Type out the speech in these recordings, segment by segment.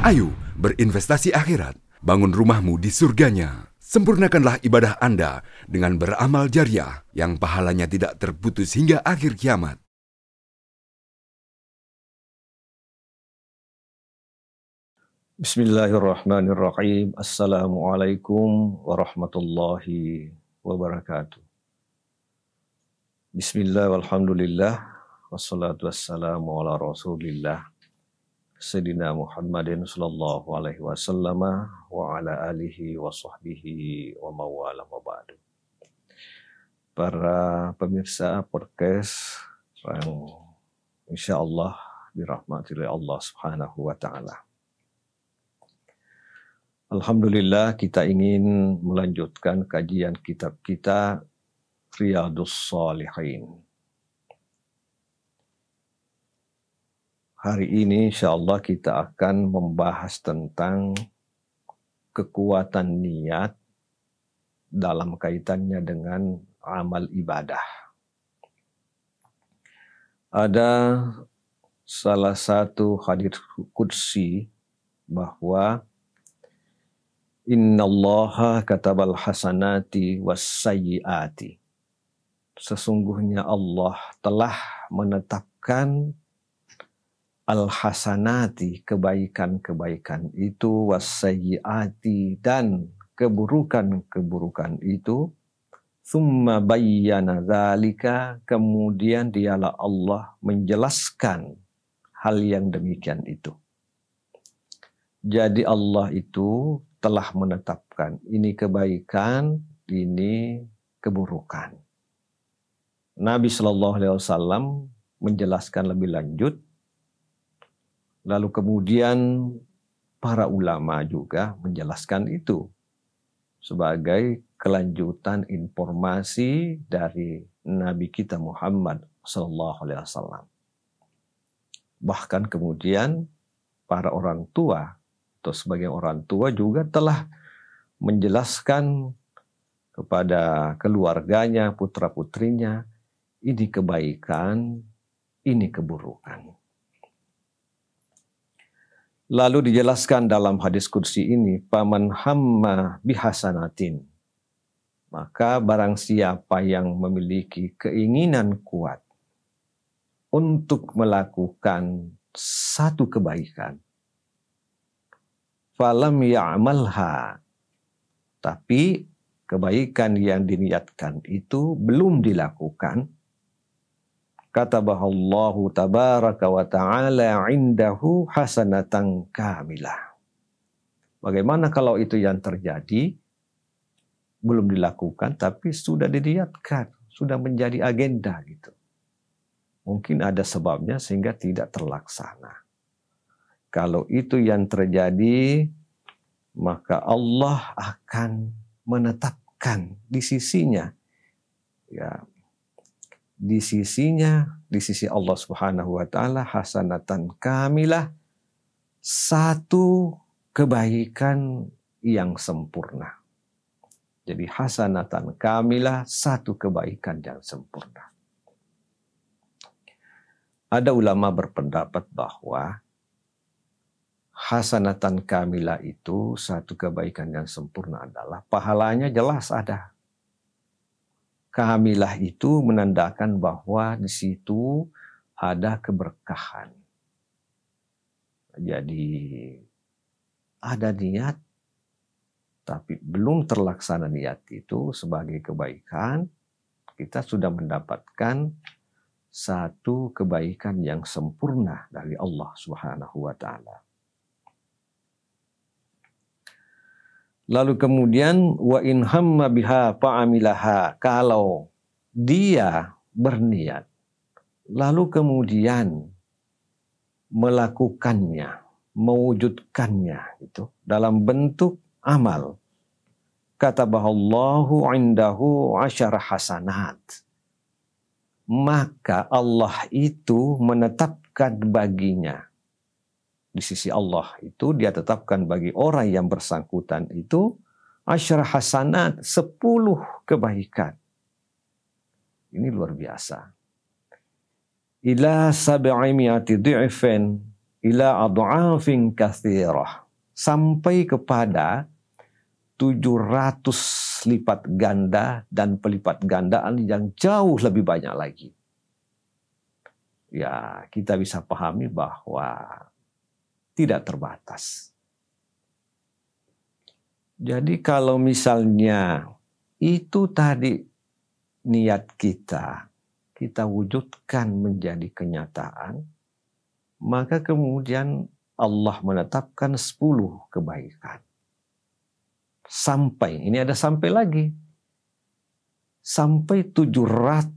Ayo berinvestasi akhirat, bangun rumahmu di surganya. Sempurnakanlah ibadah Anda dengan beramal jariah yang pahalanya tidak terputus hingga akhir kiamat. Bismillahirrahmanirrahim. Assalamualaikum warahmatullahi wabarakatuh. Bismillah walhamdulillah wassalatu wassalamu ala rasulillah Sayyidina Muhammadin sallallahu alaihi wasallam wa ala alihi wa sahbihi wa mawala wa ba'du. Para pemirsa podcast yang insyaallah dirahmati oleh Allah Subhanahu wa taala. Alhamdulillah, kita ingin melanjutkan kajian kitab kita Riyadhus Shalihin. Hari ini insyaallah kita akan membahas tentang kekuatan niat dalam kaitannya dengan amal ibadah. Ada salah satu hadits qudsi bahwa innallaha katabal hasanati wassayyiati. Sesungguhnya Allah telah menetapkan al-hasanati, kebaikan-kebaikan itu, wassayyiati, dan keburukan-keburukan itu. Tsumma bayyana dzalika, kemudian dialah Allah menjelaskan hal yang demikian itu. Jadi Allah itu telah menetapkan ini kebaikan, ini keburukan. Nabi Shallallahu Alaihi Wasallam menjelaskan lebih lanjut. Lalu kemudian para ulama juga menjelaskan itu sebagai kelanjutan informasi dari Nabi kita Muhammad Sallallahu Alaihi Wasallam. Bahkan kemudian para orang tua atau sebagai orang tua juga telah menjelaskan kepada keluarganya, putra-putrinya, ini kebaikan, ini keburukan. Lalu dijelaskan dalam hadis qudsi ini, faman hamma bihasanatin, maka barang siapa yang memiliki keinginan kuat untuk melakukan satu kebaikan, falam ya'malha, tapi kebaikan yang diniatkan itu belum dilakukan, katabahallahu tabaraka wa ta'ala indahu hasanatan kamilah. Bagaimana kalau itu yang terjadi belum dilakukan tapi sudah diniatkan, sudah menjadi agenda gitu. Mungkin ada sebabnya sehingga tidak terlaksana. Kalau itu yang terjadi, maka Allah akan menetapkan di sisinya, ya, di sisinya, di sisi Allah Subhanahu wa taala, hasanatan kamilah, satu kebaikan yang sempurna. Jadi hasanatan kamilah, satu kebaikan yang sempurna. Ada ulama berpendapat bahwa hasanatan kamilah itu, satu kebaikan yang sempurna, adalah pahalanya jelas ada. Kamilah itu menandakan bahwa di situ ada keberkahan. Jadi ada niat, tapi belum terlaksana niat itu sebagai kebaikan, kita sudah mendapatkan satu kebaikan yang sempurna dari Allah Subhanahu wa taala. Lalu kemudian wa in hamma biha fa'amilaha, kalau dia berniat lalu kemudian melakukannya, mewujudkannya itu dalam bentuk amal, katabahallahu indahu asyara hasanat, maka Allah itu menetapkan baginya, di sisi Allah itu dia tetapkan bagi orang yang bersangkutan itu asyara hasanat, 10 kebaikan. Ini luar biasa. Ila sab'imi'ati dhi'fin, ila ad'afin katsirah, sampai kepada 700 lipat ganda dan pelipat gandaan yang jauh lebih banyak lagi. Ya, kita bisa pahami bahwa tidak terbatas. Jadi kalau misalnya itu tadi niat kita wujudkan menjadi kenyataan, maka kemudian Allah menetapkan 10 kebaikan. Sampai, ini ada sampai lagi. Sampai 700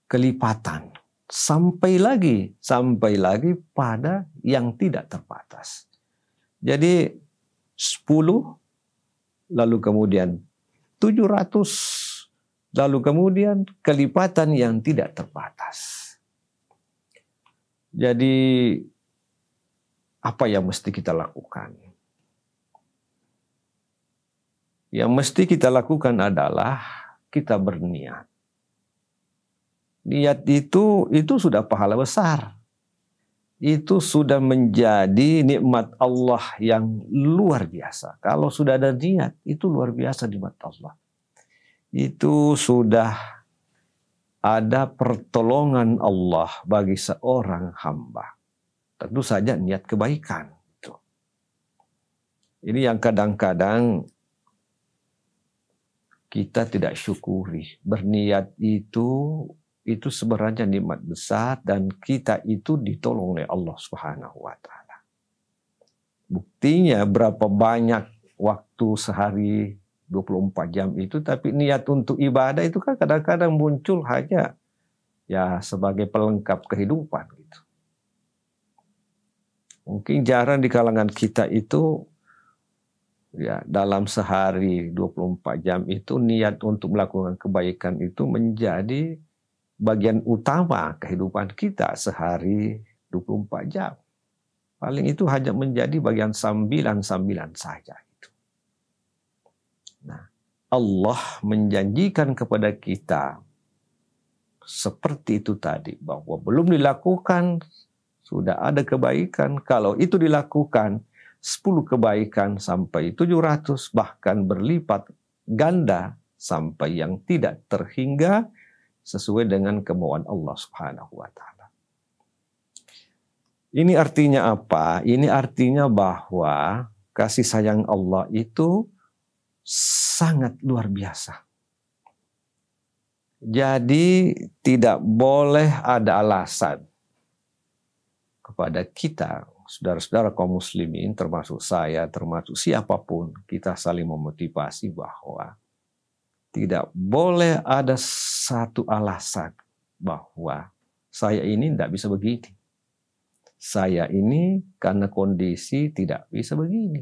kelipatan. Sampai lagi pada yang tidak terbatas. Jadi 10, lalu kemudian 700, lalu kemudian kelipatan yang tidak terbatas. Jadi apa yang mesti kita lakukan? Yang mesti kita lakukan adalah kita berniat. Niat itu sudah pahala besar. Itu sudah menjadi nikmat Allah yang luar biasa. Kalau sudah ada niat, itu luar biasa nikmat Allah. Itu sudah ada pertolongan Allah bagi seorang hamba. Tentu saja niat kebaikan. Ini yang kadang-kadang kita tidak syukuri. Berniat itu sebenarnya nikmat besar dan kita itu ditolong oleh Allah Subhanahu wa taala. Buktinya berapa banyak waktu sehari 24 jam itu, tapi niat untuk ibadah itu kan kadang-kadang muncul hanya ya sebagai pelengkap kehidupan gitu. Mungkin jarang di kalangan kita itu ya dalam sehari 24 jam itu niat untuk melakukan kebaikan itu menjadi bagian utama kehidupan kita sehari 24 jam. Paling itu hanya menjadi bagian sambilan-sambilan saja. Nah, Allah menjanjikan kepada kita seperti itu tadi, bahwa belum dilakukan sudah ada kebaikan. Kalau itu dilakukan 10 kebaikan sampai 700, bahkan berlipat ganda sampai yang tidak terhingga sesuai dengan kemauan Allah Subhanahu wa taala. Ini artinya apa? Ini artinya bahwa kasih sayang Allah itu sangat luar biasa. Jadi tidak boleh ada alasan kepada kita, saudara-saudara kaum muslimin, termasuk saya, termasuk siapapun, kita saling memotivasi bahwa tidak boleh ada satu alasan bahwa saya ini tidak bisa begini. Saya ini karena kondisi tidak bisa begini.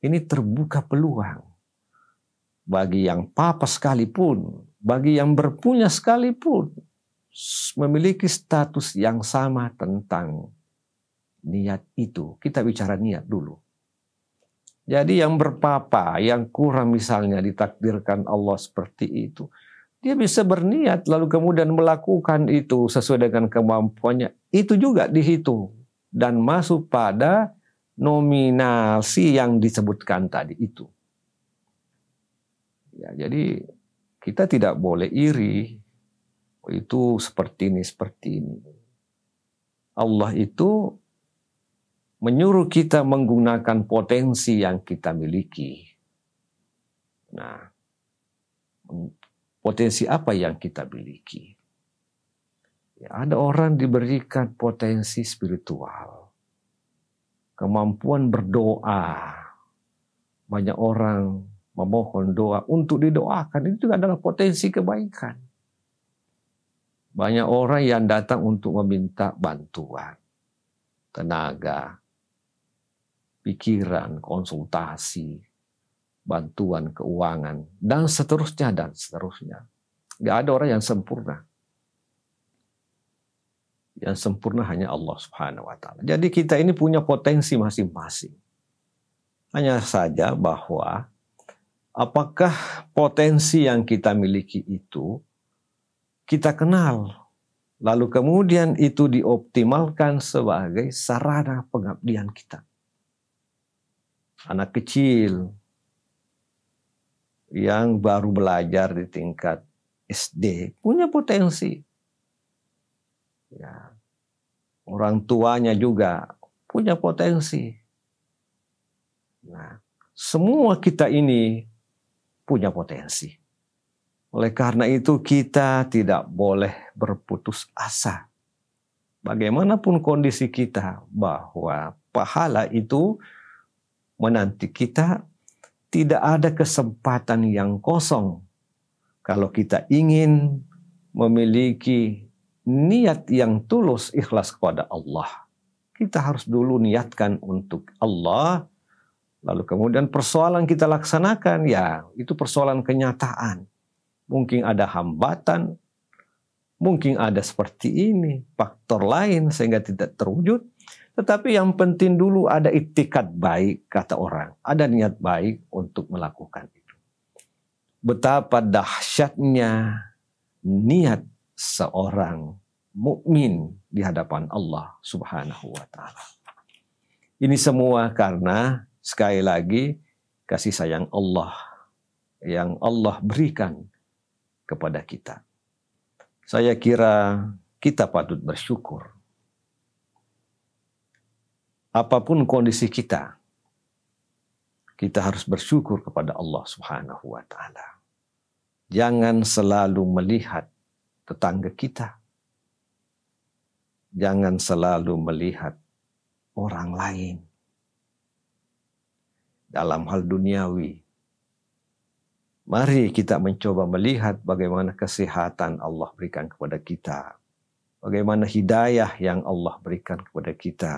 Ini terbuka peluang bagi yang papa sekalipun, bagi yang berpunya sekalipun, memiliki status yang sama tentang niat itu. Kita bicara niat dulu. Jadi yang berpapa, yang kurang misalnya ditakdirkan Allah seperti itu, dia bisa berniat lalu kemudian melakukan itu sesuai dengan kemampuannya. Itu juga dihitung dan masuk pada nominasi yang disebutkan tadi itu. Ya, jadi kita tidak boleh iri. Itu seperti ini. Allah itu menyuruh kita menggunakan potensi yang kita miliki. Nah, potensi apa yang kita miliki? Ya, ada orang diberikan potensi spiritual. Kemampuan berdoa. Banyak orang memohon doa untuk didoakan. Itu juga adalah potensi kebaikan. Banyak orang yang datang untuk meminta bantuan. Tenaga, pikiran, konsultasi, bantuan keuangan, dan seterusnya, dan seterusnya. Gak ada orang yang sempurna. Yang sempurna hanya Allah Subhanahu wa taala. Jadi kita ini punya potensi masing-masing. Hanya saja bahwa apakah potensi yang kita miliki itu kita kenal Lalu kemudian itu dioptimalkan sebagai sarana pengabdian kita. Anak kecil yang baru belajar di tingkat SD punya potensi. Ya. Orang tuanya juga punya potensi. Nah, semua kita ini punya potensi. Oleh karena itu kita tidak boleh berputus asa. Bagaimanapun kondisi kita, bahwa pahala itu menanti kita, tidak ada kesempatan yang kosong. Kalau kita ingin memiliki niat yang tulus ikhlas kepada Allah, kita harus dulu niatkan untuk Allah. Lalu kemudian persoalan kita laksanakan, ya itu persoalan kenyataan. Mungkin ada hambatan, mungkin ada seperti ini, faktor lain sehingga tidak terwujud. Tetapi yang penting dulu ada iktikad baik, kata orang. Ada niat baik untuk melakukan itu. Betapa dahsyatnya niat seorang mukmin di hadapan Allah Subhanahu wa taala. Ini semua karena sekali lagi kasih sayang Allah yang Allah berikan kepada kita. Saya kira kita patut bersyukur. Apapun kondisi kita, kita harus bersyukur kepada Allah Subhanahu wa taala. Jangan selalu melihat tetangga kita. Jangan selalu melihat orang lain dalam hal duniawi. Mari kita mencoba melihat bagaimana kesehatan Allah berikan kepada kita. Bagaimana hidayah yang Allah berikan kepada kita.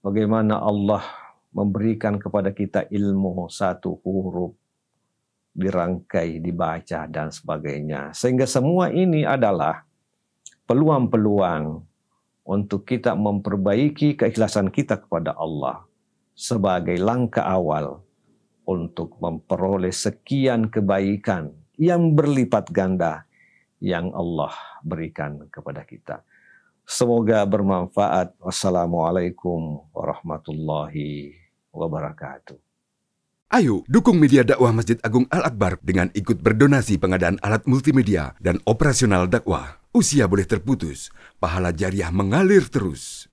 Bagaimana Allah memberikan kepada kita ilmu satu huruf, dirangkai, dibaca, dan sebagainya. Sehingga semua ini adalah peluang-peluang untuk kita memperbaiki keikhlasan kita kepada Allah sebagai langkah awal untuk memperoleh sekian kebaikan yang berlipat ganda yang Allah berikan kepada kita. Semoga bermanfaat. Wassalamualaikum warahmatullahi wabarakatuh. Ayo, dukung media dakwah Masjid Agung Al-Akbar dengan ikut berdonasi pengadaan alat multimedia dan operasional dakwah. Usia boleh terputus, pahala jariah mengalir terus.